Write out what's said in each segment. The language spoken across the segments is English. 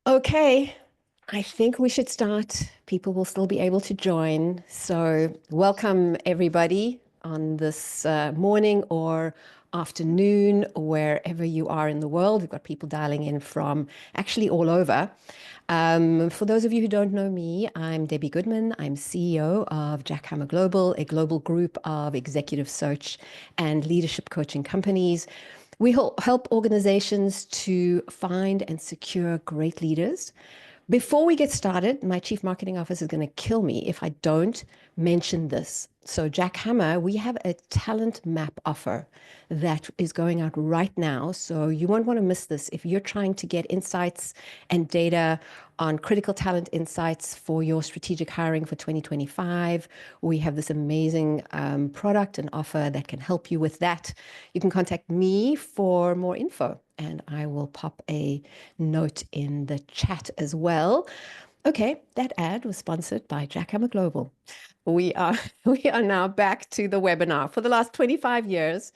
Okay, I think we should start. People will still be able to join. So, welcome everybody on this morning or afternoon, wherever you are in the world. We've got people dialing in from actually all over. For those of you who don't know me, I'm Debbie Goodman. I'm CEO of Jackhammer Global, a global group of executive search and leadership coaching companies. We help organizations to find and secure great leaders. Before we get started, my chief marketing officer is going to kill me if I don't mention this. So, Jack Hammer, we have a talent map offer that is going out right now. So, you won't want to miss this. If you're trying to get insights and data on critical talent insights for your strategic hiring for 2025, we have this amazing product and offer that can help you with that. You can contact me for more info, and I will pop a note in the chat as well. Okay, that ad was sponsored by Jackhammer Global. We are we are now back to the webinar. For the last 25 years,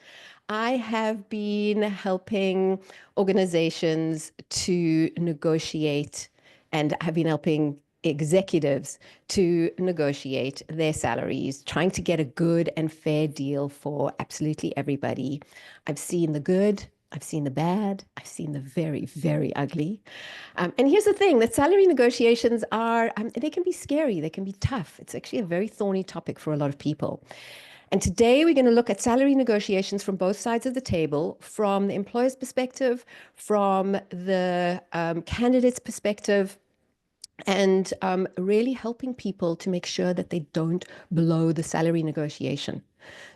I have been helping organizations to negotiate and have been helping executives to negotiate their salaries, trying to get a good and fair deal for absolutely everybody. I've seen the good, I've seen the bad, I've seen the very, very ugly. And here's the thing, that salary negotiations are, they can be scary, they can be tough. It's actually a very thorny topic for a lot of people. And today we're going to look at salary negotiations from both sides of the table, from the employer's perspective, from the candidate's perspective, and really helping people to make sure that they don't blow the salary negotiation.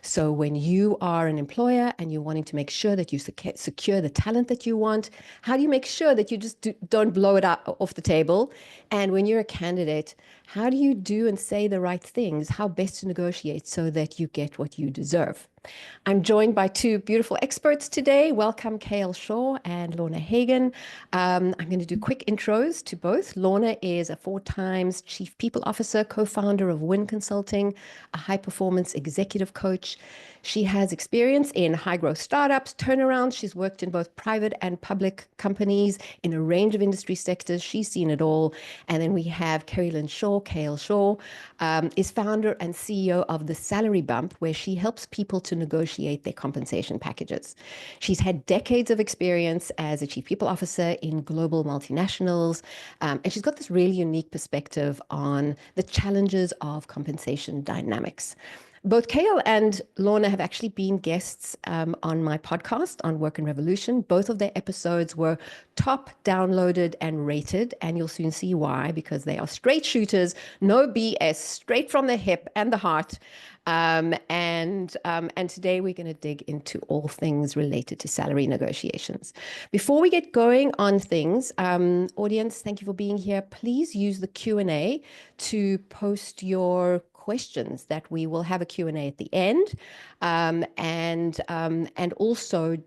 So when you are an employer and you're wanting to make sure that you secure the talent that you want, how do you make sure that you just don't blow it up off the table? And when you're a candidate, how do you do and say the right things? How best to negotiate so that you get what you deserve? I'm joined by two beautiful experts today. Welcome, Kale Shaw and Lorna Hagen. I'm going to do quick intros to both. Lorna is a 4 times Chief People Officer, co-founder of Win Consulting, a high-performance executive coach. She has experience in high-growth startups, turnarounds. She's worked in both private and public companies in a range of industry sectors. She's seen it all. And then we have Carrie Lynn Shaw, Kale Shaw, is founder and CEO of The Salary Bump, where she helps people to negotiate their compensation packages. She's had decades of experience as a chief people officer in global multinationals, and she's got this really unique perspective on the challenges of compensation dynamics. Both Kale and Lorna have actually been guests on my podcast on Work and Revolution. Both of their episodes were top downloaded and rated, and you'll soon see why, because they are straight shooters, no BS, straight from the hip and the heart. And today we're going to dig into all things related to salary negotiations. Before we get going on things, audience, thank you for being here. Please use the Q&A to post your questions. That we will have a Q&A at the end, and also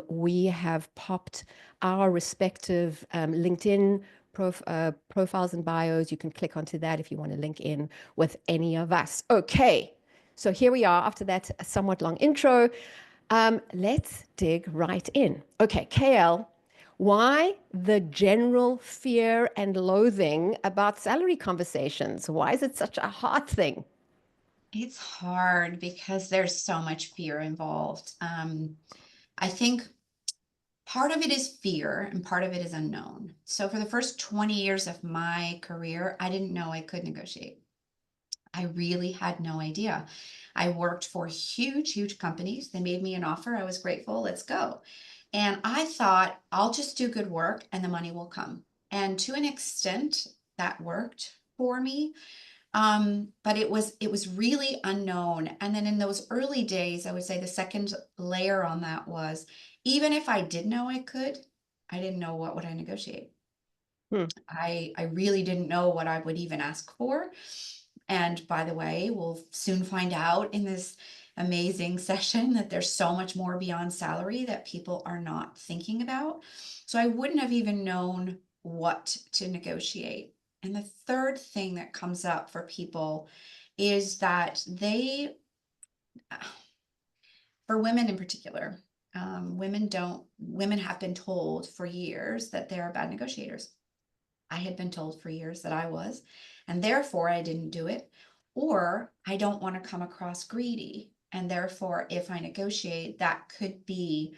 we have popped our respective LinkedIn profiles and bios. You can click onto that if you want to link in with any of us. Okay, so here we are after that somewhat long intro. Let's dig right in. Okay, KL, why the general fear and loathing about salary conversations? Why is it such a hard thing? It's hard because there's so much fear involved. I think part of it is fear and part of it is unknown. So for the first 20 years of my career, I didn't know I could negotiate. I really had no idea. I worked for huge, huge companies. They made me an offer. I was grateful. Let's go. And I thought, I'll just do good work and the money will come. And to an extent, that worked for me. But it was really unknown. And then in those early days, I would say the second layer on that was, even if I did know I could, I didn't know what would I negotiate. Hmm. I really didn't know what I would even ask for. And by the way, we'll soon find out in this amazing session that there's so much more beyond salary that people are not thinking about. So I wouldn't have even known what to negotiate. And the third thing that comes up for people is that for women in particular, women have been told for years that they're bad negotiators. I had been told for years that I was, and therefore I didn't do it. Or I don't want to come across greedy. And therefore, if I negotiate, that could be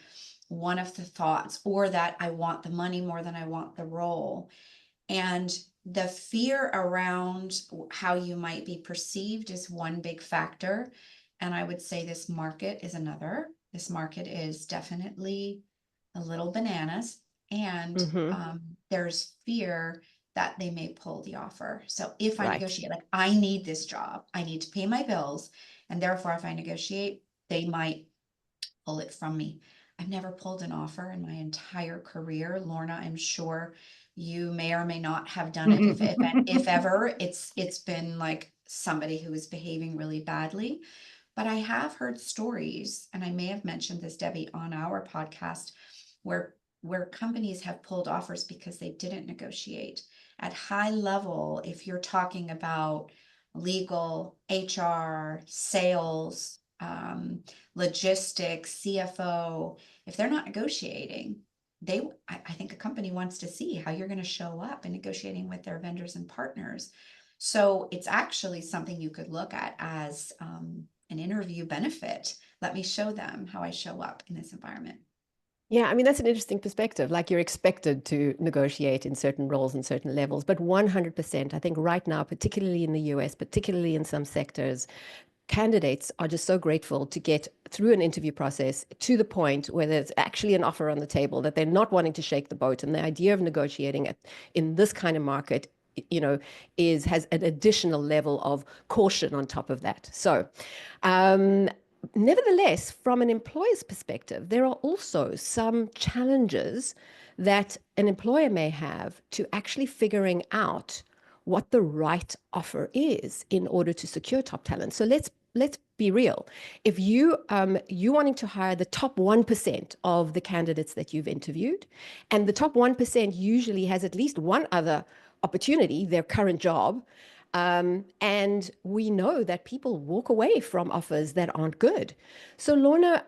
one of the thoughts, or that I want the money more than I want the role. And the fear around how you might be perceived is one big factor. And I would say this market is another. This market is definitely a little bananas. And Mm-hmm. there's fear that they may pull the offer. So if I Right. negotiate, like I need this job, I need to pay my bills. And therefore, if I negotiate, they might pull it from me. I've never pulled an offer in my entire career. Lorna, I'm sure you may or may not have done it. If ever, it's been like somebody who is behaving really badly. But I have heard stories, and I may have mentioned this, Debbie, on our podcast, where companies have pulled offers because they didn't negotiate. At high level, if you're talking about legal, HR, sales, logistics, CFO, if they're not negotiating, I think a company wants to see how you're going to show up in negotiating with their vendors and partners. So it's actually something you could look at as an interview benefit. Let me show them how I show up in this environment. Yeah, I mean, that's an interesting perspective. Like you're expected to negotiate in certain roles and certain levels, but 100%, I think right now, particularly in the US, particularly in some sectors, candidates are just so grateful to get through an interview process to the point where there's actually an offer on the table, that they're not wanting to shake the boat. And the idea of negotiating it in this kind of market, you know, has an additional level of caution on top of that. So, um, nevertheless, from an employer's perspective, there are also some challenges that an employer may have to actually figuring out what the right offer is in order to secure top talent. So let's be real. If you wanting to hire the top 1% of the candidates that you've interviewed, and the top 1% usually has at least one other opportunity, their current job, and we know that people walk away from offers that aren't good. So, Lorna,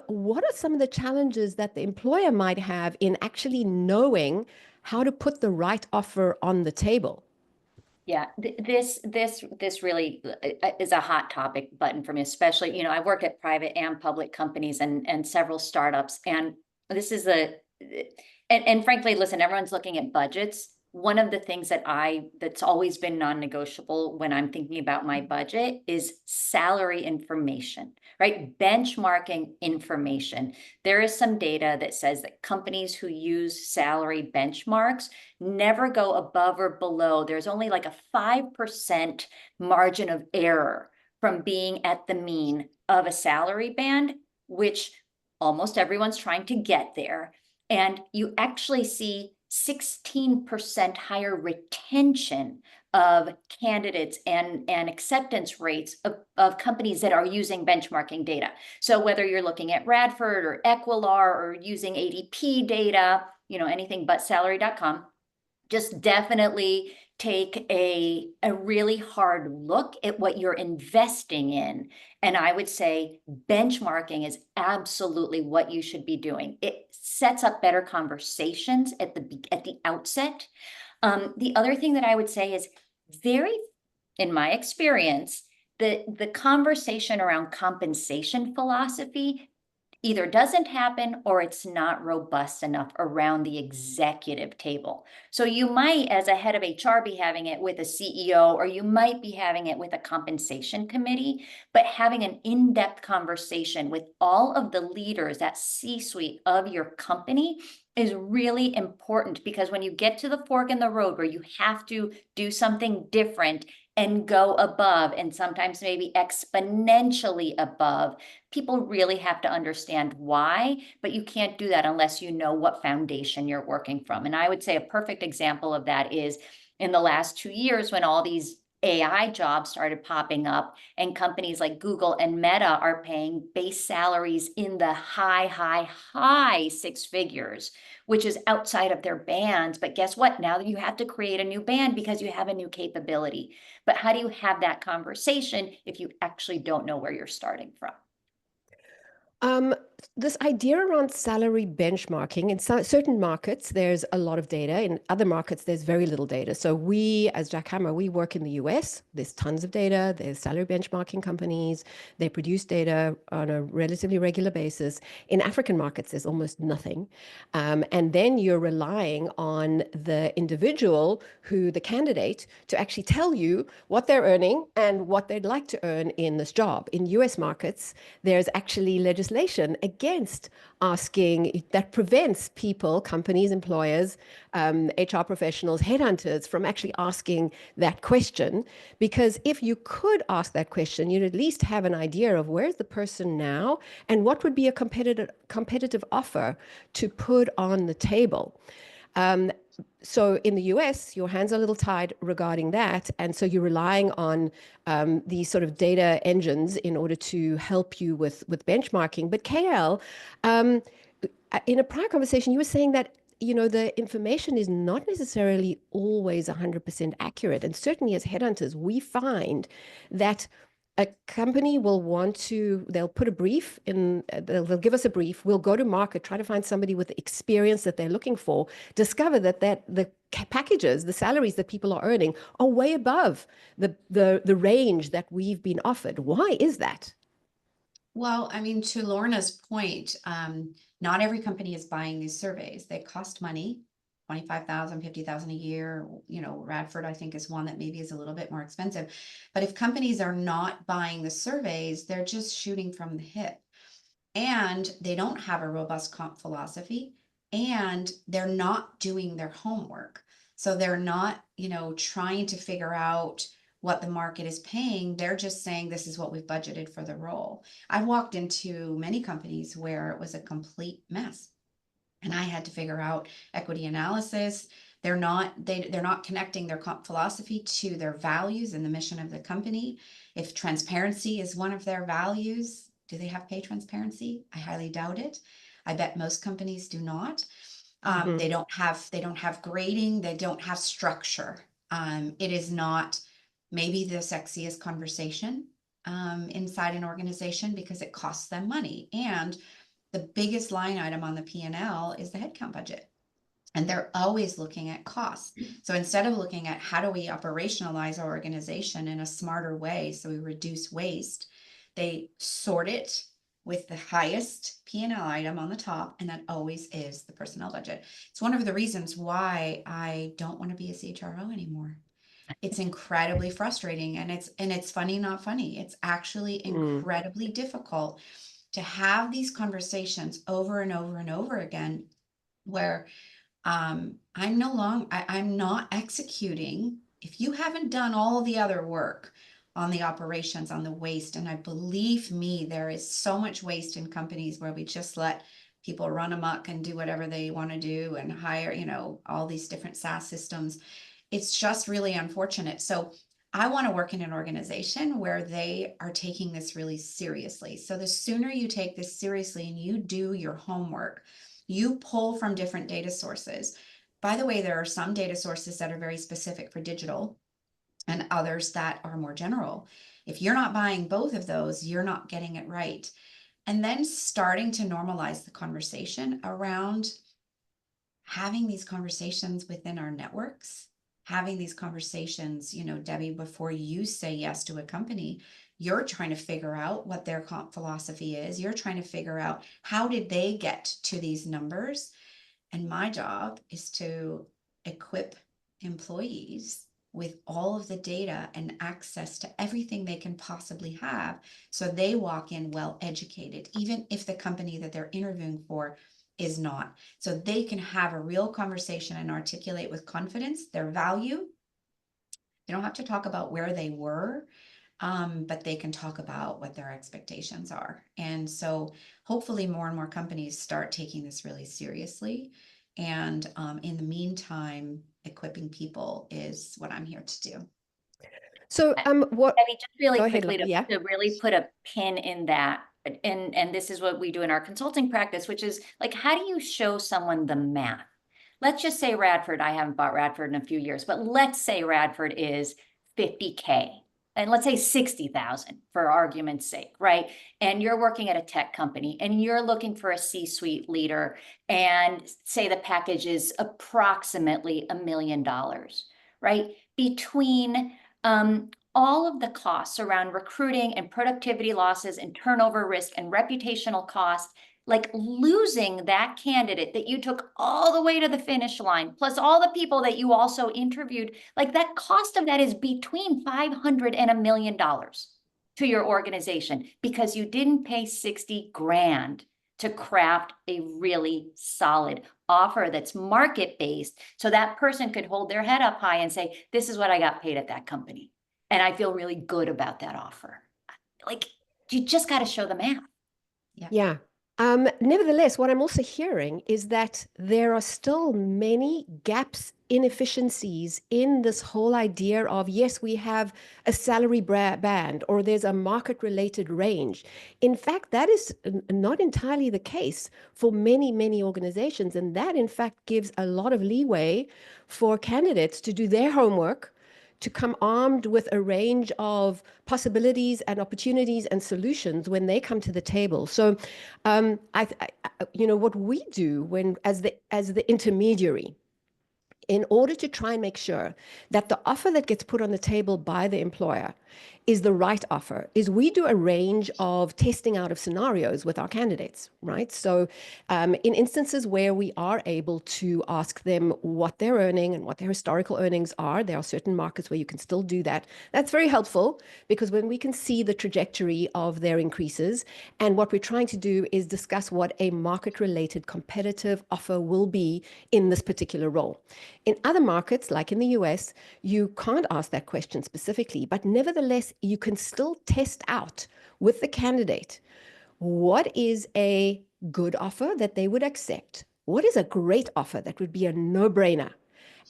what are some of the challenges that the employer might have in actually knowing how to put the right offer on the table? Yeah, this really is a hot topic button for me, especially, I work at private and public companies and several startups. And this is and frankly, listen, everyone's looking at budgets. One of the things that's always been non-negotiable when I'm thinking about my budget is salary information, right? Benchmarking information. There is some data that says that companies who use salary benchmarks never go above or below. There's only like a 5% margin of error from being at the mean of a salary band, which almost everyone's trying to get there. And you actually see 16% higher retention of candidates and acceptance rates of companies that are using benchmarking data. So whether you're looking at Radford or Equilar or using ADP data, anything but salary.com, just definitely take a really hard look at what you're investing in. And I would say benchmarking is absolutely what you should be doing. It sets up better conversations at the outset. The other thing that I would say is in my experience, the conversation around compensation philosophy either doesn't happen or it's not robust enough around the executive table. So you might, as a head of HR, be having it with a CEO, or you might be having it with a compensation committee, but having an in-depth conversation with all of the leaders, that C-suite of your company, is really important, because when you get to the fork in the road where you have to do something different and go above, and sometimes maybe exponentially above, people really have to understand why, but you can't do that unless you know what foundation you're working from. And I would say a perfect example of that is in the last 2 years, when all these AI jobs started popping up, and companies like Google and Meta are paying base salaries in the high six figures, which is outside of their bands. But guess what? Now you have to create a new band because you have a new capability. But how do you have that conversation if you actually don't know where you're starting from? this idea around salary benchmarking, in certain markets, there's a lot of data. In other markets, there's very little data. So we, as Jack Hammer, we work in the US. There's tons of data. There's salary benchmarking companies. They produce data on a relatively regular basis. In African markets, there's almost nothing. And then you're relying on the individual, the candidate, to actually tell you what they're earning and what they'd like to earn in this job. In US markets, there's actually legislation against asking that prevents people, companies, employers, HR professionals, headhunters from actually asking that question. Because if you could ask that question, you'd at least have an idea of where's the person now and what would be a competitive offer to put on the table. So in the US, your hands are a little tied regarding that. And so you're relying on these sort of data engines in order to help you with benchmarking. But KL, in a prior conversation, you were saying that the information is not necessarily always 100% accurate. And certainly as headhunters, we find that a company they'll put a brief in, they'll give us a brief, we'll go to market, try to find somebody with the experience that they're looking for, discover that the packages, the salaries that people are earning are way above the range that we've been offered. Why is that? Well, I mean, to Lorna's point, not every company is buying these surveys. They cost money, 25,000, 50,000 a year. Radford, I think, is one that maybe is a little bit more expensive. But if companies are not buying the surveys, they're just shooting from the hip. And they don't have a robust comp philosophy, and they're not doing their homework. So they're not, trying to figure out what the market is paying. They're just saying, this is what we've budgeted for the role. I've walked into many companies where it was a complete mess, and I had to figure out equity analysis. They're not connecting their comp philosophy to their values and the mission of the company. If transparency is one of their values, do they have pay transparency? I highly doubt it. I bet most companies do not. They don't have grading. They don't have structure. It is not maybe the sexiest conversation inside an organization because it costs them money. And the biggest line item on the P&L is the headcount budget. And they're always looking at costs. So instead of looking at how do we operationalize our organization in a smarter way so we reduce waste, they sort it with the highest P&L item on the top, and that always is the personnel budget. It's one of the reasons why I don't want to be a CHRO anymore. It's incredibly frustrating, and it's funny, not funny. It's actually incredibly difficult to have these conversations over and over and over again, where I'm not executing. If you haven't done all the other work on the operations, on the waste, and believe me, there is so much waste in companies where we just let people run amok and do whatever they want to do and hire, all these different SaaS systems. It's just really unfortunate. So I want to work in an organization where they are taking this really seriously. So the sooner you take this seriously and you do your homework, you pull from different data sources. By the way, there are some data sources that are very specific for digital and others that are more general. If you're not buying both of those, you're not getting it right. And then starting to normalize the conversation around having these conversations within our networks, having these conversations, Debbie, before you say yes to a company, you're trying to figure out what their comp philosophy is. You're trying to figure out how did they get to these numbers. And my job is to equip employees with all of the data and access to everything they can possibly have, so they walk in well educated, even if the company that they're interviewing for is not. So they can have a real conversation and articulate with confidence their value. They don't have to talk about where they were, but they can talk about what their expectations are. And so hopefully more and more companies start taking this really seriously. And in the meantime, equipping people is what I'm here to do. So what? Debbie, just really Go ahead, quickly yeah. to really put a pin in that, and this is what we do in our consulting practice, which is like, how do you show someone the math? Let's just say Radford, I haven't bought Radford in a few years, but let's say Radford is 50K. and let's say 60,000 for argument's sake, right? And you're working at a tech company and you're looking for a C-suite leader, and say the package is approximately $1 million, right? Between all of the costs around recruiting and productivity losses and turnover risk and reputational costs, like losing that candidate that you took all the way to the finish line, plus all the people that you also interviewed, like that cost of that is between $500 and $1 million to your organization, because you didn't pay 60 grand to craft a really solid offer that's market-based, so that person could hold their head up high and say, this is what I got paid at that company, and I feel really good about that offer. Like, you just got to show the math. Yeah. Nevertheless, what I'm also hearing is that there are still many gaps, inefficiencies in this whole idea of, yes, we have a salary band or there's a market related range. In fact, that is not entirely the case for many, many organizations. And that, in fact, gives a lot of leeway for candidates to do their homework, to come armed with a range of possibilities and opportunities and solutions when they come to the table. So, what we do when, as the intermediary, in order to try and make sure that the offer that gets put on the table by the employer is the right offer, is we do a range of testing out of scenarios with our candidates, right? So in instances where we are able to ask them what they're earning and what their historical earnings are, there are certain markets where you can still do that. That's very helpful, because when we can see the trajectory of their increases, and what we're trying to do is discuss what a market-related competitive offer will be in this particular role. In other markets, like in the US, you can't ask that question specifically, but nevertheless, you can still test out with the candidate what is a good offer that they would accept, what is a great offer that would be a no-brainer,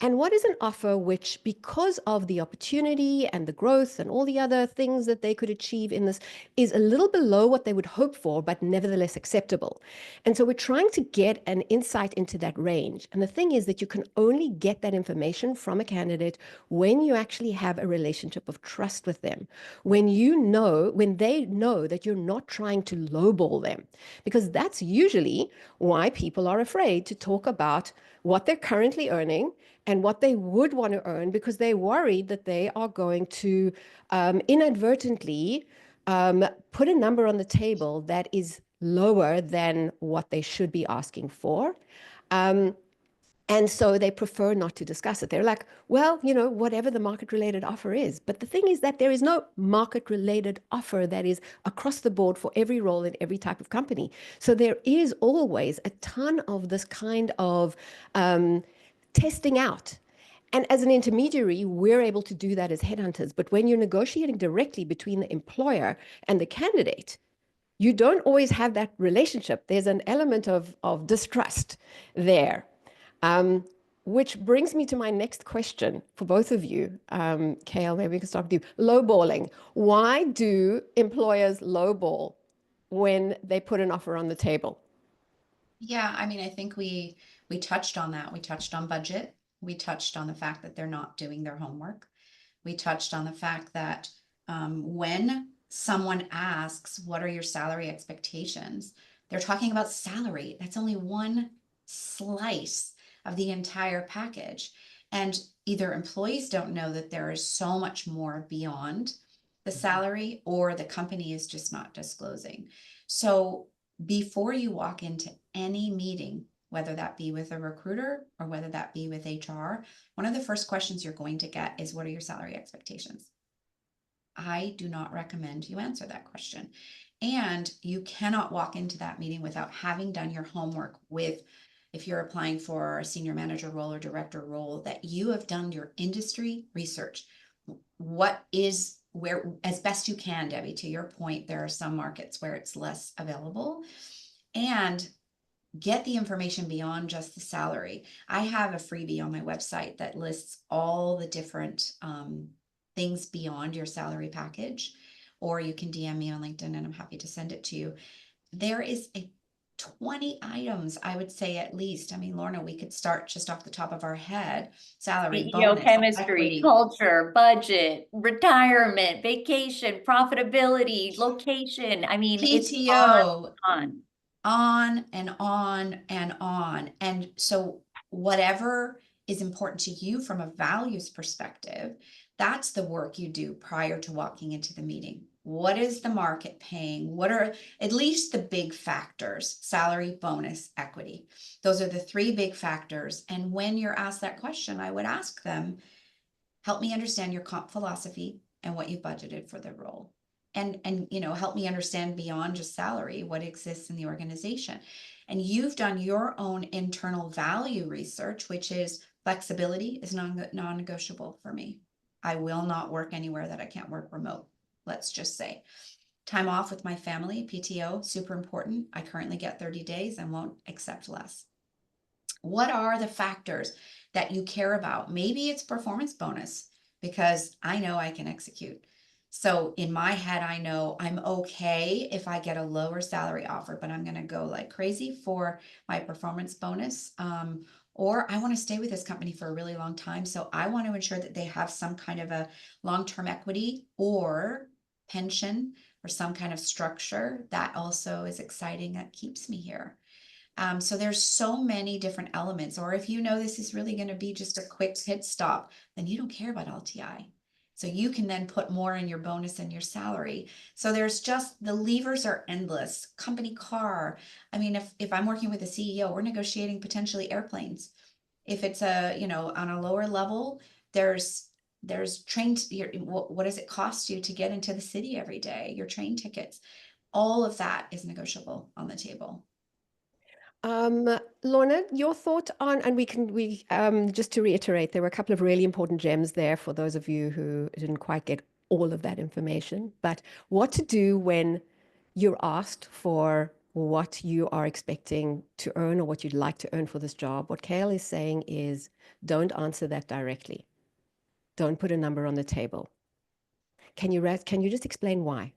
and what is an offer which, because of the opportunity and the growth and all the other things that they could achieve in this, is a little below what they would hope for, but nevertheless acceptable. And so we're trying to get an insight into that range. And the thing is that you can only get that information from a candidate when you actually have a relationship of trust with them, when they know that you're not trying to lowball them, because that's usually why people are afraid to talk about what they're currently earning and what they would want to earn, because they're worried that they are going to inadvertently put a number on the table that is lower than what they should be asking for. And so they prefer not to discuss it. They're like, well, whatever the market-related offer is. But the thing is that there is no market-related offer that is across the board for every role in every type of company. So there is always a ton of this kind of testing out. And as an intermediary, we're able to do that as headhunters. But when you're negotiating directly between the employer and the candidate, you don't always have that relationship. There's an element of distrust there. Which brings me to my next question for both of you. Kale, maybe we can start with you. Lowballing. Why do employers lowball when they put an offer on the table? Yeah, I mean, I think we touched on that. We touched on budget. We touched on the fact that they're not doing their homework. We touched on the fact that when someone asks, what are your salary expectations? They're talking about salary. That's only one slice of the entire package. And either employees don't know that there is so much more beyond the salary, or the company is just not disclosing. So before you walk into any meeting, whether that be with a recruiter or whether that be with HR, one of the first questions you're going to get is, what are your salary expectations? I do not recommend you answer that question. And you cannot walk into that meeting without having done your homework with, if you're applying for a senior manager role or director role, that you have done your industry research. What is where, as best you can, Debbie, to your point, there are some markets where it's less available, and get the information beyond just the salary. I have a freebie on my website that lists all the different things beyond your salary package, or you can DM me on LinkedIn and I'm happy to send it to you. There is a 20 items, I would say at least. I mean, Lorna, we could start just off the top of our head. Salary, CEO, bonus, chemistry, equity, culture, budget, retirement, vacation, profitability, location. I mean, it's PTO, on. on and on and on. And so whatever is important to you from a values perspective, that's the work you do prior to walking into the meeting. What is the market paying? What are at least the big factors? Salary, bonus, equity. Those are the three big factors. And when you're asked that question, I would ask them, help me understand your comp philosophy and what you budgeted for the role. And help me understand beyond just salary what exists in the organization. And you've done your own internal value research, which is flexibility is non-negotiable for me. I will not work anywhere that I can't work remote. Let's just say time off with my family, PTO, super important. I currently get 30 days and won't accept less. What are the factors that you care about? Maybe it's performance bonus because I know I can execute. So in my head, I know I'm okay if I get a lower salary offer, but I'm going to go like crazy for my performance bonus. Or I want to stay with this company for a really long time. So I want to ensure that they have some kind of a long-term equity or pension or some kind of structure that also is exciting that keeps me here. So there's so many different elements. Or if you know this is really going to be just a quick pit stop, then you don't care about LTI. So you can then put more in your bonus and your salary. So there's just, the levers are endless. Company car. I mean, if I'm working with a CEO, we're negotiating potentially airplanes. If it's on a lower level, there's train, what does it cost you to get into the city every day? Your train tickets. All of that is negotiable on the table. Lorna, your thought on, and we just to reiterate, there were a couple of really important gems there for those of you who didn't quite get all of that information, but what to do when you're asked for what you are expecting to earn or what you'd like to earn for this job. What Kale is saying is don't answer that directly. Don't put a number on the table. Can you just explain why?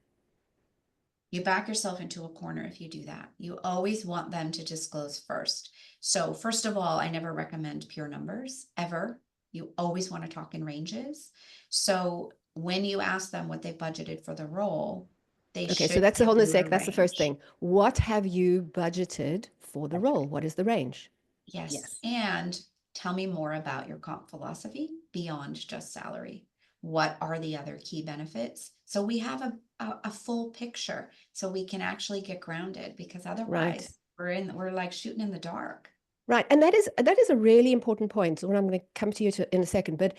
You back yourself into a corner if you do that. You always want them to disclose first. So first of all, I never recommend pure numbers ever. You always want to talk in ranges. So when you ask them what they budgeted for the role, they Okay, so should that's the give whole you a sec. That's the first range. thing. What have you budgeted for the role? What is the range? Yes. Yes. And tell me more about your comp philosophy beyond just salary. What are the other key benefits? So we have a full picture so we can actually get grounded, because Right. otherwise we're like shooting in the dark. Right, and that is a really important point. So I'm going to come to you in a second. But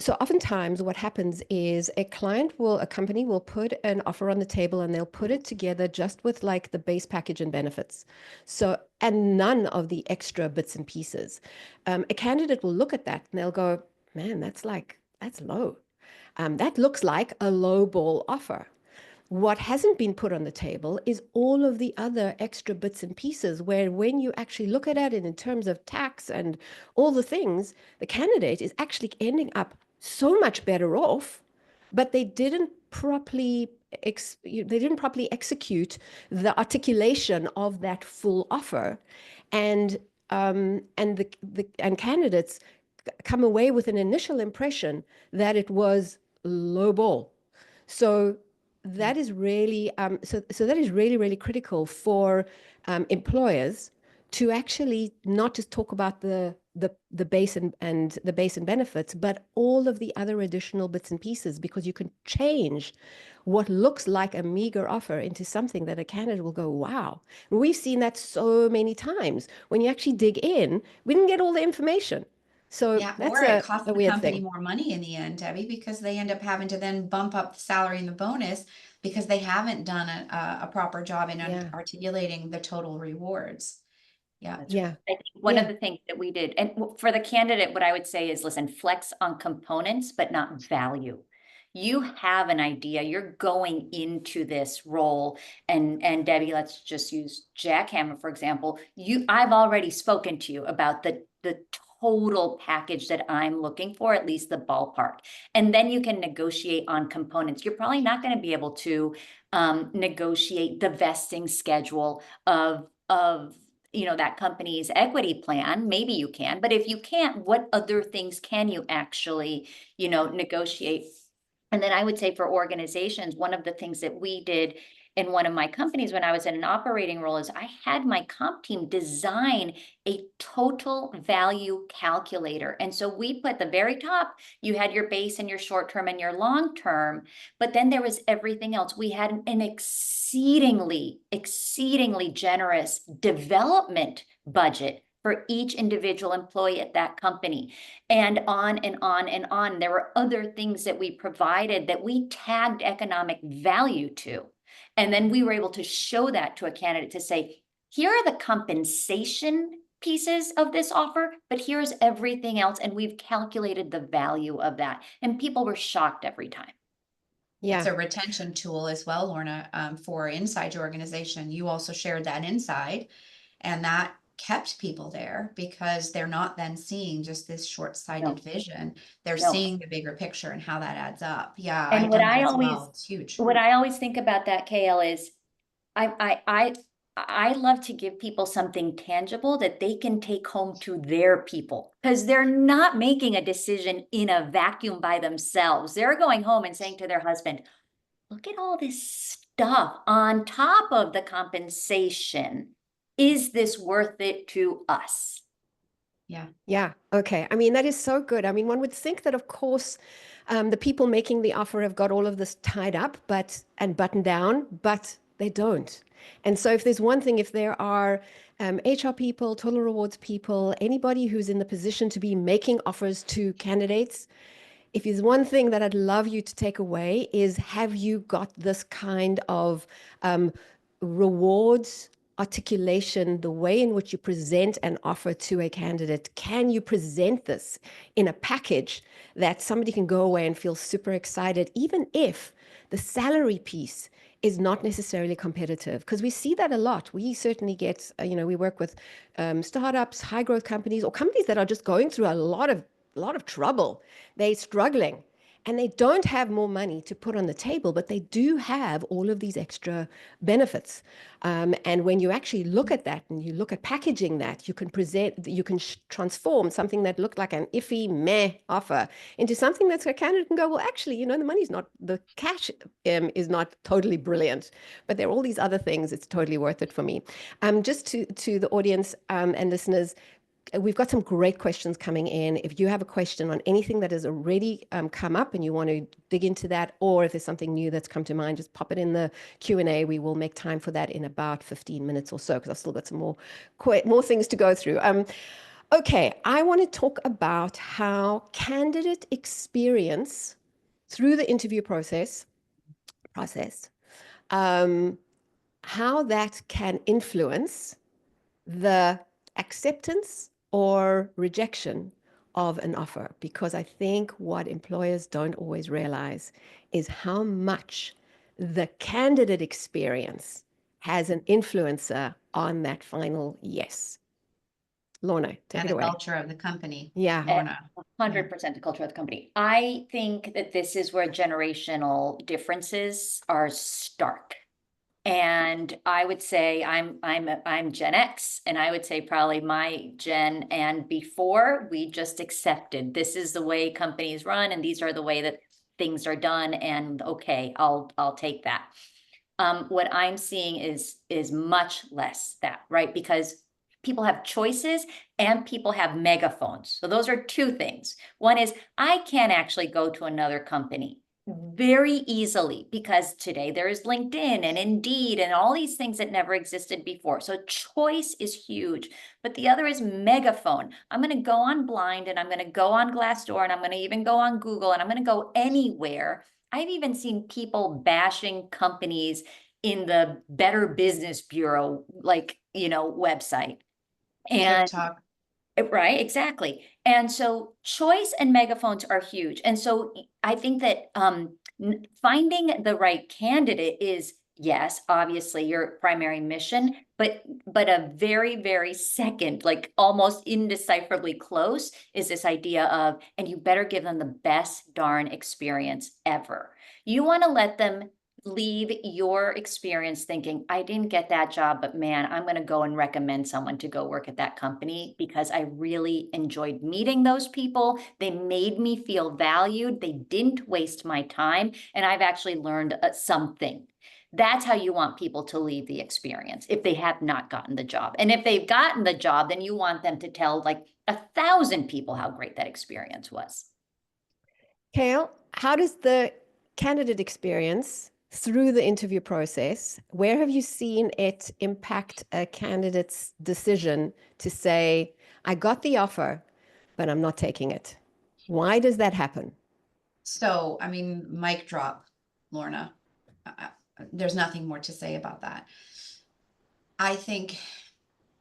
so oftentimes, what happens is a company will put an offer on the table, and they'll put it together just with like the base package and benefits. So and none of the extra bits and pieces. A candidate will look at that and they'll go, "Man, that's low. That looks like a low ball offer." What hasn't been put on the table is all of the other extra bits and pieces where when you actually look at it in terms of tax and all the things, the candidate is actually ending up so much better off, but they didn't properly execute the articulation of that full offer, and candidates come away with an initial impression that it was low ball. So that is really really critical for employers to actually not just talk about the base and the base and benefits, but all of the other additional bits and pieces, because you can change what looks like a meager offer into something that a candidate will go, wow. And we've seen that so many times. When you actually dig in, we didn't get all the information. So Yeah, that's or it costs a the weird company thing. more money in the end, Debbie, because they end up having to then bump up the salary and the bonus because they haven't done a proper job in Yeah. articulating the total rewards. Yeah. That's right. Yeah. I think one of Yeah. the things that we did, and for the candidate, what I would say is, listen, flex on components, but not value. You have an idea, you're going into this role, and Debbie, let's just use Jackhammer, for example. I've already spoken to you about the total package that I'm looking for, at least the ballpark. And then you can negotiate on components. You're probably not going to be able to negotiate the vesting schedule of that company's equity plan. Maybe you can, but if you can't, what other things can you actually, negotiate? And then I would say for organizations, one of the things that we did in one of my companies when I was in an operating role is I had my comp team design a total value calculator. And so we put the very top, you had your base and your short term and your long term, but then there was everything else. We had an exceedingly generous development budget for each individual employee at that company, and on and on and on. There were other things that we provided that we tagged economic value to. And then we were able to show that to a candidate to say, here are the compensation pieces of this offer, but here's everything else. And we've calculated the value of that. And people were shocked every time. Yeah. It's a retention tool as well, Lorna, for inside your organization. You also shared that inside, and that kept people there because they're not then seeing just this short-sighted vision. They're seeing the bigger picture and how that adds up. Yeah, And I've done that as well. It's huge. What I always think about that, KL, is I love to give people something tangible that they can take home to their people, because they're not making a decision in a vacuum by themselves. They're going home and saying to their husband, look at all this stuff on top of the compensation. Is this worth it to us? Yeah. Yeah. Okay. I mean, that is so good. I mean, one would think that, of course, the people making the offer have got all of this tied up, and buttoned down, but they don't. And so if there's one thing, if there are HR people, total rewards people, anybody who's in the position to be making offers to candidates, if there's one thing that I'd love you to take away is, have you got this kind of rewards articulation, the way in which you present an offer to a candidate? Can you present this in a package that somebody can go away and feel super excited, even if the salary piece is not necessarily competitive? Because we see that a lot. We certainly get, we work with startups, high growth companies, or companies that are just going through a lot of trouble. They're struggling and they don't have more money to put on the table, but they do have all of these extra benefits. And when you actually look at that and you look at packaging that, you can transform something that looked like an iffy, meh offer into something that's a candidate can go, well, actually, the money's not, the cash is not totally brilliant, but there are all these other things. It's totally worth it for me. Just to the audience and listeners, we've got some great questions coming in. If you have a question on anything that has already come up and you want to dig into that, or if there's something new that's come to mind, just pop it in the Q&A. We will make time for that in about 15 minutes or so, because I've still got some more things to go through. Okay, I want to talk about how candidate experience through the interview process, how that can influence the acceptance or rejection of an offer. Because I think what employers don't always realize is how much the candidate experience has an influencer on that final yes. Lorna, take it away. And the culture of the company. Yeah. Lorna. 100% the culture of the company. I think that this is where generational differences are stark. And I would say I'm Gen X, and I would say probably my gen and before, we just accepted this is the way companies run, and these are the way that things are done, and okay, I'll take that. What I'm seeing is much less that, right? Because people have choices and people have megaphones. So those are two things. One is I can actually go to another company very easily, because today there is LinkedIn and Indeed and all these things that never existed before. So choice is huge. But the other is megaphone. I'm going to go on Blind, and I'm going to go on Glassdoor, and I'm going to even go on Google, and I'm going to go anywhere. I've even seen people bashing companies in the Better Business Bureau, website. And TikTok. right, exactly. And so choice and megaphones are huge. And so I think that finding the right candidate is, yes, obviously your primary mission, but a very, very second, like almost indecipherably close, is this idea of, and you better give them the best darn experience ever. You want to let them leave your experience thinking, I didn't get that job, but man, I'm going to go and recommend someone to go work at that company because I really enjoyed meeting those people. They made me feel valued. They didn't waste my time. And I've actually learned something. That's how you want people to leave the experience if they have not gotten the job. And if they've gotten the job, then you want them to tell like 1,000 people how great that experience was. Kale, how does the candidate experience through the interview process, where have you seen it impact a candidate's decision to say, I got the offer, but I'm not taking it? Why does that happen? So, I mean, mic drop, Lorna. There's nothing more to say about that. I think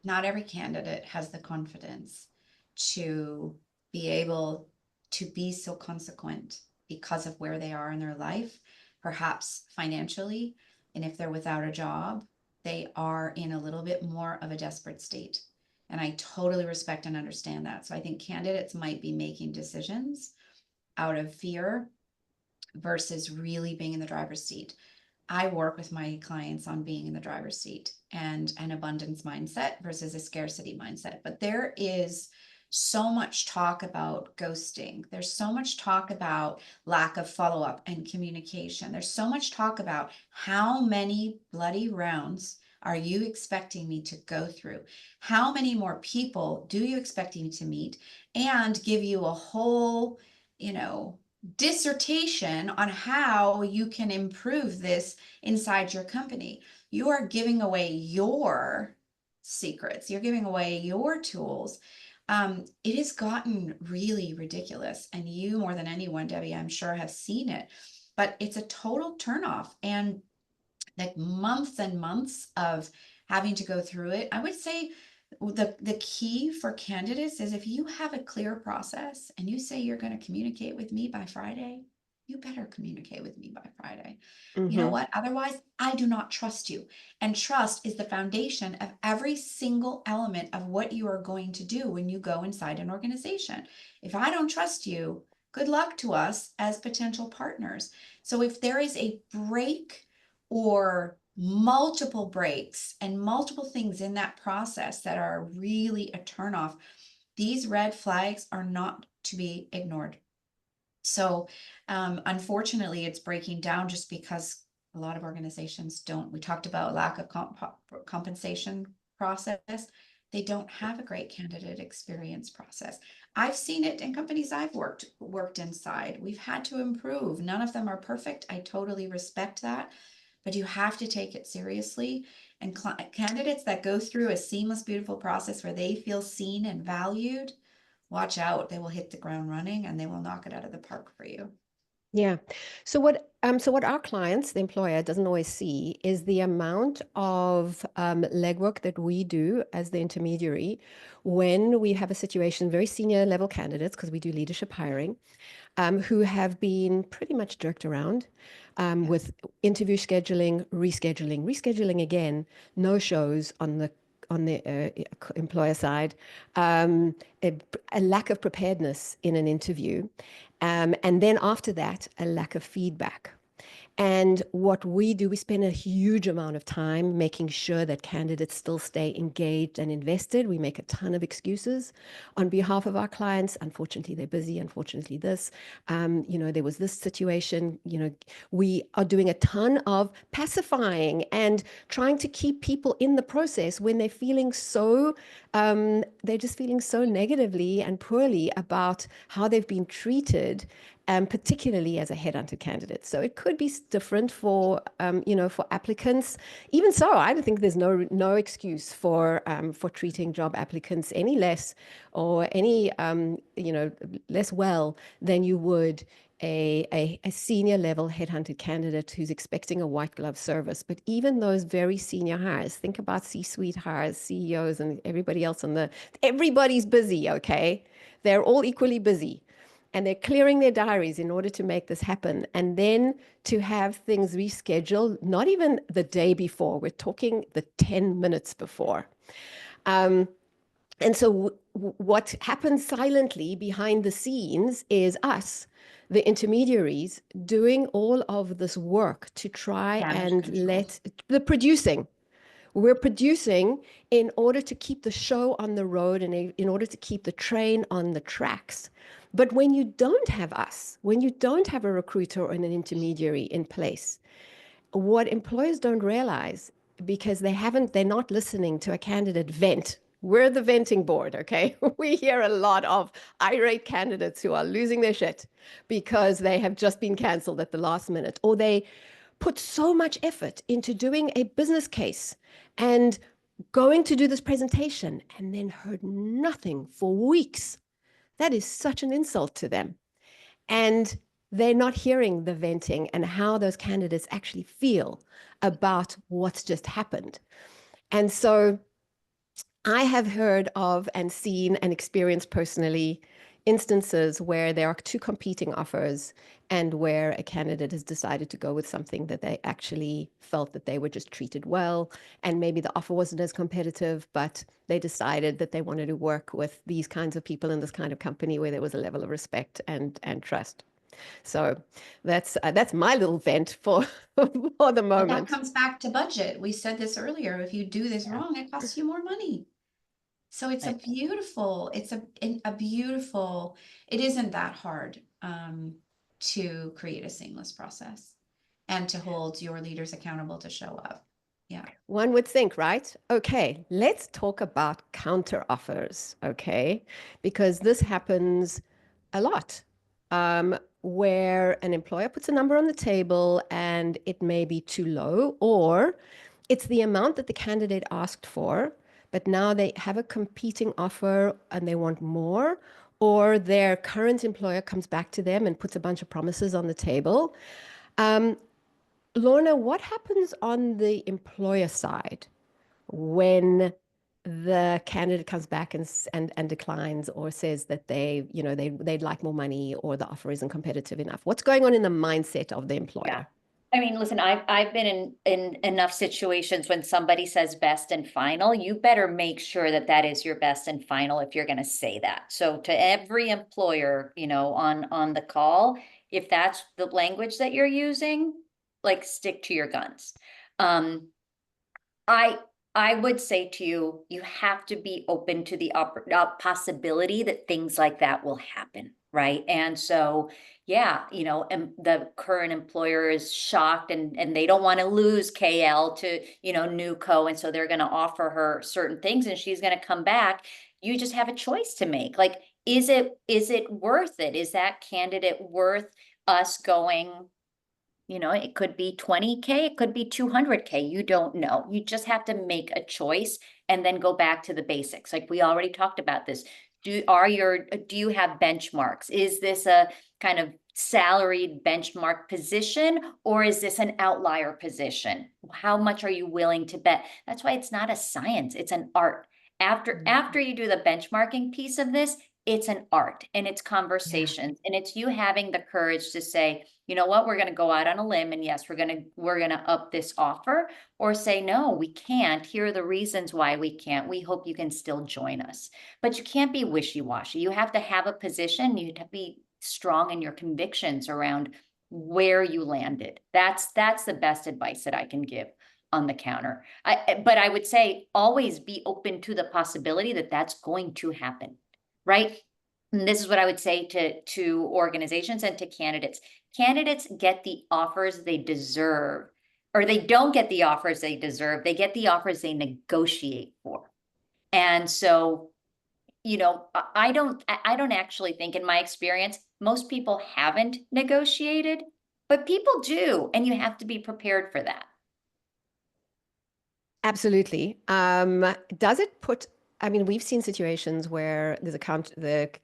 not every candidate has the confidence to be able to be so consequent because of where they are in their life, perhaps financially. And if they're without a job, they are in a little bit more of a desperate state. And I totally respect and understand that. So I think candidates might be making decisions out of fear versus really being in the driver's seat. I work with my clients on being in the driver's seat and an abundance mindset versus a scarcity mindset. But there is so much talk about ghosting. There's so much talk about lack of follow-up and communication. There's so much talk about how many bloody rounds are you expecting me to go through? How many more people do you expect me to meet and give you a whole, dissertation on how you can improve this inside your company. You are giving away your secrets. You're giving away your tools. It has gotten really ridiculous. And you, more than anyone, Debbie, I'm sure have seen it, but it's a total turnoff. And like months and months of having to go through it, I would say the key for candidates is if you have a clear process and you say you're going to communicate with me by Friday, you better communicate with me by Friday. You know what? Otherwise, I do not trust you. And trust is the foundation of every single element of what you are going to do when you go inside an organization. If I don't trust you, good luck to us as potential partners. So if there is a break or multiple breaks and multiple things in that process that are really a turnoff, these red flags are not to be ignored. So unfortunately, it's breaking down just because a lot of organizations don't. We talked about lack of compensation process. They don't have a great candidate experience process. I've seen it in companies I've worked inside. We've had to improve. None of them are perfect. I totally respect that, but you have to take it seriously. And candidates that go through a seamless, beautiful process where they feel seen and valued, watch out. They will hit the ground running and they will knock it out of the park for you. Yeah. So what our clients, the employer, doesn't always see is the amount of legwork that we do as the intermediary when we have a situation, very senior level candidates, because we do leadership hiring, who have been pretty much jerked around with interview scheduling, rescheduling again, no shows on the employer side, a lack of preparedness in an interview, and then after that, a lack of feedback. And what we do, we spend a huge amount of time making sure that candidates still stay engaged and invested. We make a ton of excuses on behalf of our clients. Unfortunately, they're busy. Unfortunately, there was this situation. We are doing a ton of pacifying and trying to keep people in the process when they're feeling they're just feeling so negatively and poorly about how they've been treated, particularly as a headhunter candidate. So it could be different for applicants. Even so, I don't think there's no excuse for treating job applicants any less or any less well than you would a senior level headhunted candidate who's expecting a white glove service. But even those very senior hires, think about C-suite hires, CEOs, and everybody else everybody's busy, okay? They're all equally busy. And they're clearing their diaries in order to make this happen. And then to have things rescheduled, not even the day before, we're talking the 10 minutes before. And so what happens silently behind the scenes is us the intermediaries doing all of this work to try Damage and control. let the producing. We're producing in order to keep the show on the road and in order to keep the train on the tracks. But when you don't have us, when you don't have a recruiter or an intermediary in place, what employers don't realize, because they're not listening to a candidate vent. We're the venting board, okay? We hear a lot of irate candidates who are losing their shit because they have just been canceled at the last minute, or they put so much effort into doing a business case and going to do this presentation and then heard nothing for weeks. That is such an insult to them. And they're not hearing the venting and how those candidates actually feel about what's just happened. And so I have heard of and seen and experienced personally instances where there are two competing offers and where a candidate has decided to go with something that they actually felt that they were just treated well, and maybe the offer wasn't as competitive, but they decided that they wanted to work with these kinds of people in this kind of company where there was a level of respect and trust. So that's my little vent for for the But that moment. comes back to budget. We said this earlier. If you do this wrong, it costs you more money. So it's a Right. beautiful, it isn't that hard to create a seamless process and to hold your leaders accountable to show up. Yeah. One would think, right? Okay, let's talk about counter offers, okay? Because this happens a lot, where an employer puts a number on the table and it may be too low, or it's the amount that the candidate asked for, but now they have a competing offer and they want more, or their current employer comes back to them and puts a bunch of promises on the table. Lorna, what happens on the employer side when the candidate comes back and declines or says that they'd like more money or the offer isn't competitive enough? What's going on in the mindset of the Yeah. employer? I mean, listen, I've been in enough situations when somebody says best and final, you better make sure that that is your best and final if you're going to say that. So to every employer, on the call, if that's the language that you're using, like stick to your guns. Um, I I would say to you, you have to be open to the possibility that things like that will happen, right? And so, yeah, and the current employer is shocked and they don't want to lose KL to, Newco, and so they're going to offer her certain things and she's going to come back. You just have a choice to make. Like, is it worth it? Is that candidate worth us going? It could be 20K, it could be 200K. You don't know. You just have to make a choice and then go back to the basics. Like we already talked about this. Do you have benchmarks? Is this a kind of salaried benchmark position, or is this an outlier position? How much are you willing to bet? That's why it's not a science, it's an art. After you do the benchmarking piece of this, it's an art and it's conversations and it's you having the courage to say, you know what, we're going to go out on a limb and yes, we're going to up this offer, or say, no, we can't. Here are the reasons why we can't. We hope you can still join us. But you can't be wishy-washy. You have to have a position. You have to be strong in your convictions around where you landed. That's the best advice that I can give on the counter. But I would say always be open to the possibility that that's going to happen, right? And this is what I would say to organizations and to candidates. Candidates get the offers they deserve, or they don't get the offers they deserve. They get the offers they negotiate for. And so, I don't actually think, in my experience, most people haven't negotiated, but people do, and you have to be prepared for that. Absolutely. Does it put, I mean, we've seen situations where the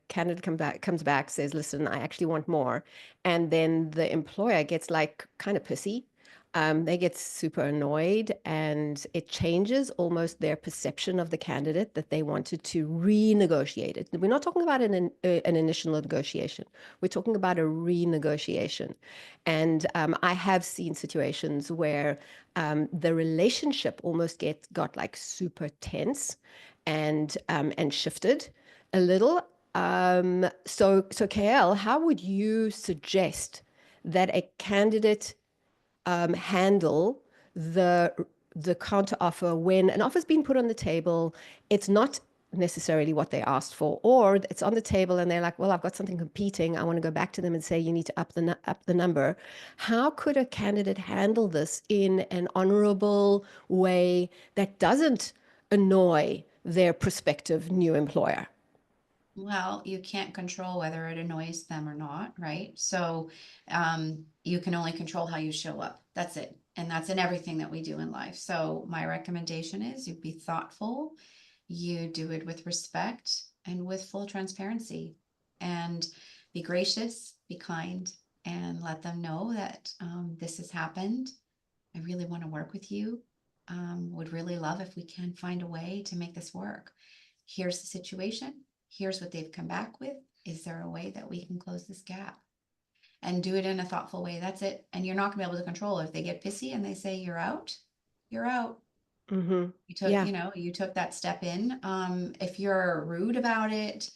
candidate comes back, says, listen, I actually want more. And then the employer gets like kind of pissy. They get super annoyed and it changes almost their perception of the candidate, that they wanted to renegotiate it. We're not talking about an initial negotiation. We're talking about a renegotiation. And I have seen situations where the relationship almost got like super tense and shifted a little. So KL, how would you suggest that a candidate handle the counter offer when an offer's been put on the table? It's not necessarily what they asked for, or it's on the table and they're like, well, I've got something competing. I want to go back to them and say, you need to up the number. How could a candidate handle this in an honorable way that doesn't annoy their prospective new employer? Well, you can't control whether it annoys them or not, right? So you can only control how you show up. That's it. And that's in everything that we do in life. So my recommendation is you be thoughtful, you do it with respect and with full transparency, and be gracious, be kind, and let them know that this has happened. I really want to work with you. Would really love if we can find a way to make this work. Here's the situation. Here's what they've come back with. Is there a way that we can close this gap? And do it in a thoughtful way. That's it. And you're not going to be able to control if they get pissy and they say you're out, you're out. Mm-hmm. You took, Yeah. you know, you took that step in. If you're rude about it,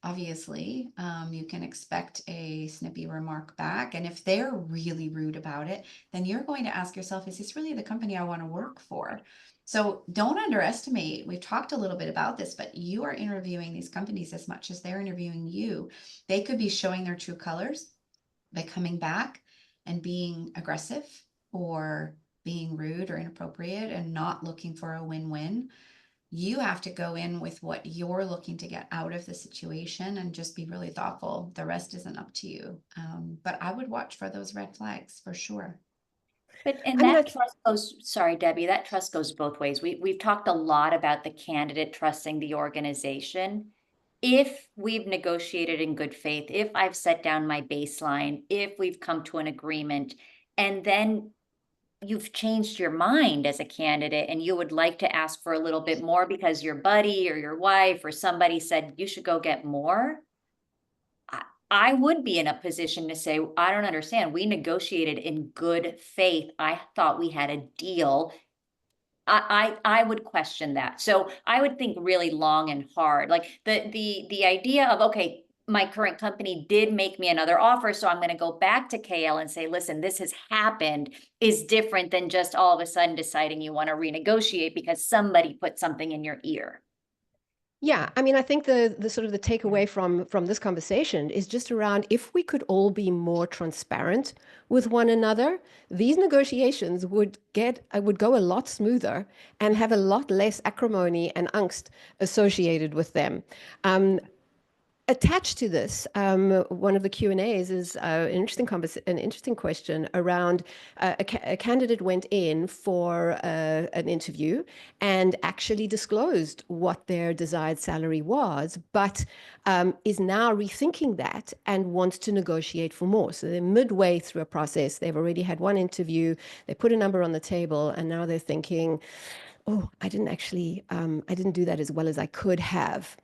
obviously, you can expect a snippy remark back. And if they're really rude about it, then you're going to ask yourself, is this really the company I want to work for? So don't underestimate. We've talked a little bit about this, but you are interviewing these companies as much as they're interviewing you. They could be showing their true colors by coming back and being aggressive or being rude or inappropriate and not looking for a win-win. You have to go in with what you're looking to get out of the situation and just be really thoughtful. The rest isn't up to you. But I would watch for those red flags for sure. But and I mean, that trust goes, sorry, Debbie, that trust goes both ways. We've talked a lot about the candidate trusting the organization. If we've negotiated in good faith, if I've set down my baseline, if we've come to an agreement, and then you've changed your mind as a candidate and you would like to ask for a little bit more because your buddy or your wife or somebody said you should go get more, I would be in a position to say, I don't understand. We negotiated in good faith. I thought we had a deal. I would question that. So I would think really long and hard. Like the idea of, okay, my current company did make me another offer, so I'm going to go back to KL and say, listen, this has happened, is different than just all of a sudden deciding you want to renegotiate because somebody put something in your ear. yeah, I mean, I think the sort of the takeaway from this conversation is just around if we could all be more transparent with one another, these negotiations would go a lot smoother and have a lot less acrimony and angst associated with them. Attached to this, one of the Q&As is an interesting question around a candidate went in for an interview and actually disclosed what their desired salary was, but is now rethinking that and wants to negotiate for more. So they're midway through a process. They've already had one interview. They put a number on the table, and now they're thinking, oh, I didn't do that as well as I could have.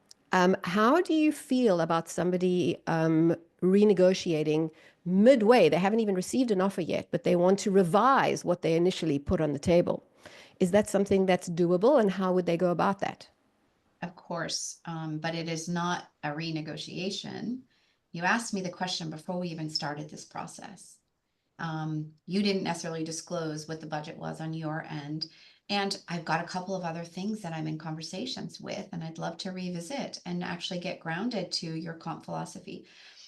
How do you feel about somebody renegotiating midway? They haven't even received an offer yet, but they want to revise what they initially put on the table. Is that something that's doable, and how would they go about that? Of course, but it is not a renegotiation. You asked me the question before we even started this process. You didn't necessarily disclose what the budget was on your end. And I've got a couple of other things that I'm in conversations with, and I'd love to revisit and actually get grounded to your comp philosophy.